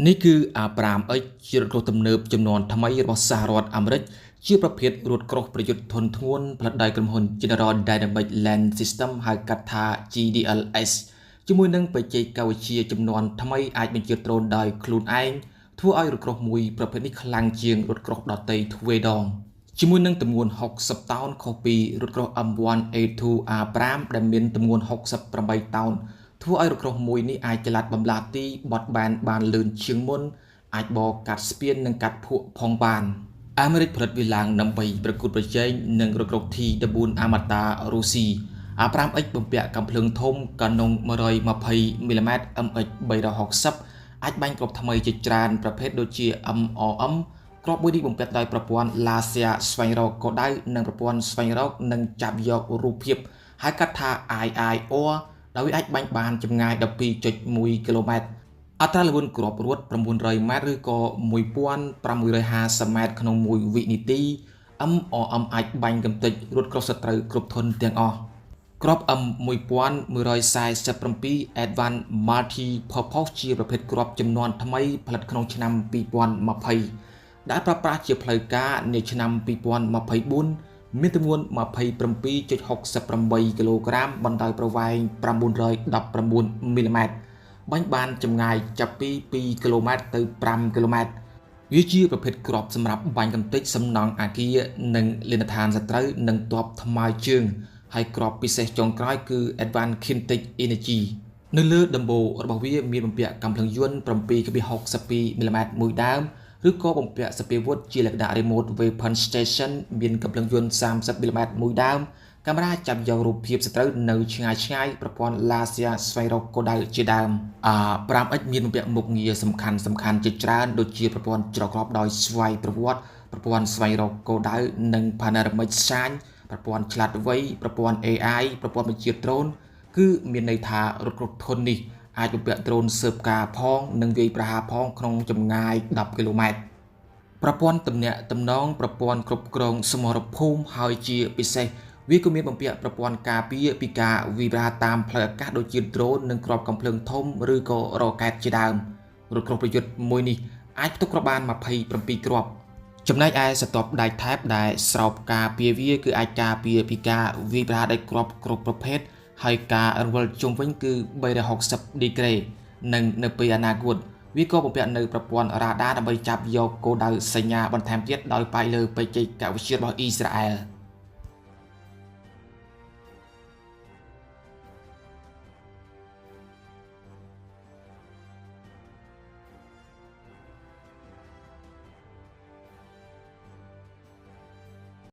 នេះគឺអាប្រាម X ជារថក្រោះទំនើបចំនួនថ្មីរបស់សហរដ្ឋអាមេរិកជាប្រភេទរថក្រោះប្រយុទ្ធធុនធ្ងន់ផលិតដោយក្រុមហ៊ុន General Dynamics Land System ហៅកាត់ថា GDLS ជាមួយនឹងបច្ចេកវិទ្យាចំនួនថ្មីអាចបញ្ជាដ្រូនដោយខ្លួនឯងធ្វើឲ្យរថក្រោះមួយប្រភេទនេះខ្លាំងជាងរថក្រោះដទៃទ្វេដងជាមួយនឹងទម្ងន់60តោនខុសពីរថក្រោះ M1A2A5 ដែលមានទម្ងន់68តោនធ្វើឲ្យរថក្រោះមួយនេះអាចចល័តបំលាទីបត់បានលឿនជាងមុនអាចបកកាត់ស្ពាននិងកាត់ភក់ផងបានអាមេរិកផលិតវាឡើងដើម្បីប្រកួតប្រជែងនឹងរថក្រោះ T14 Armata រុស្ស៊ី A5X បំពាក់កាំភ្លើងធំកាណុង 120mm MX360 អាចបាញ់គ្រាប់ថ្មីជាច្រើនប្រភេទដូចជា MRM គ្រាប់មួយនេះបំពាក់ដោយប្រព័ន្ធ Laser ស្វែងរកគោលដៅនិងប្រព័ន្ធស្វែងរកនិងចាប់យករូបភាពហៅកាត់ថា IIR ដោយវាអាចបាញ់បានចម្ងាយ 12.1 គីឡូម៉ែត្រអត្រាល្បឿនគ្រាប់រត់ 900 ម៉ែត្រឬក៏ 1550 ម៉ែត្រក្នុង1វិនាទី MRM អាចបាញ់កម្ទេចរថក្រោះសត្រូវគ្រប់ធនទាំងអស់គ្រាប់ M1147 Advanced Multi-Purpose ជាប្រភេទគ្រាប់ចំនួនថ្មីផលិតក្នុងឆ្នាំ 2020 ដែលប្រើប្រាស់ជាផ្លូវការនាឆ្នាំ 2024 មានទម្ងន់ 27.68 គីឡូក្រាមបណ្ដោយប្រវែង 919 មីលីម៉ែត្របាញ់បានចម្ងាយចាប់ពី 2 គីឡូម៉ែត្រទៅ 5 គីឡូម៉ែត្រវាជាប្រភេទគ្រាប់សម្រាប់បាញ់កម្ទេចសំណង់អគារនិងលានដ្ឋានសត្រូវនិងទ័ពថ្មើរជើងហើយគ្រាប់ពិសេសចុងក្រោយគឺ Advanced Kinetic Energy នៅលើដំបូលរបស់វាមានបំពាក់កាំភ្លើងយន្ត 7.62 មីលីម៉ែត្រមួយដើមឬក៏បំពាក់សពាវុធជាលក្ខណៈ Remote Weapon Station មានកាំភ្លើងយន្ត 30 មីលីម៉ែត្រមួយដើមកាមេរ៉ាចាប់យករូបភាពសត្រូវនៅឆ្ងាយប្រព័ន្ធ Laser ស្វែងរកគោលដៅជាដើម A5X មានបំពាក់មុខងារសំខាន់ជាច្រើនដូចជាប្រព័ន្ធច្រកគ្រាប់ដោយស្វ័យប្រវត្តិប្រព័ន្ធស្វែងរកគោលដៅនិង Panoramic Scan ប្រព័ន្ធឆ្លាតវៃប្រព័ន្ធ AI ប្រព័ន្ធបញ្ជាដ្រូនគឺមានន័យថារថក្រោះធុននេះអាចបំពាក់ដ្រូនស៊ើបការផងនិងវាយប្រហារផងក្នុងចម្ងាយ 10 គីឡូម៉ែត្រប្រព័ន្ធទំនាក់ទំនងប្រព័ន្ធគ្រប់គ្រងសមរភូមិហើយជាពិសេសវាក៏មានបំពាក់ប្រព័ន្ធការពារពីការវាយប្រហារតាមផ្លូវអាកាសដូចជាដ្រូននិងគ្រាប់កាំភ្លើងធំឬក៏រ៉ុកែតជាដើមរថក្រោះប្រយុទ្ធមួយនេះអាចផ្ទុកគ្រាប់បាន 27 គ្រាប់ចំណែកឯស្រទាប់ដែកថែបដែលស្រោបការពារវាគឺអាចការពារពីការវាយប្រហារដោយគ្រាប់គ្រប់ប្រភេទហើយការរង្វិលជុំវិញគឺ 360 ដឺក្រេនិងនៅពេលអនាគតវាក៏បំពាក់នៅប្រព័ន្ធរ៉ាដាដើម្បីចាប់យកគោលដៅសញ្ញាបន្ថែមទៀតដោយផ្អែកលើបច្ចេកវិទ្យារបស់អ៊ីស្រាអែល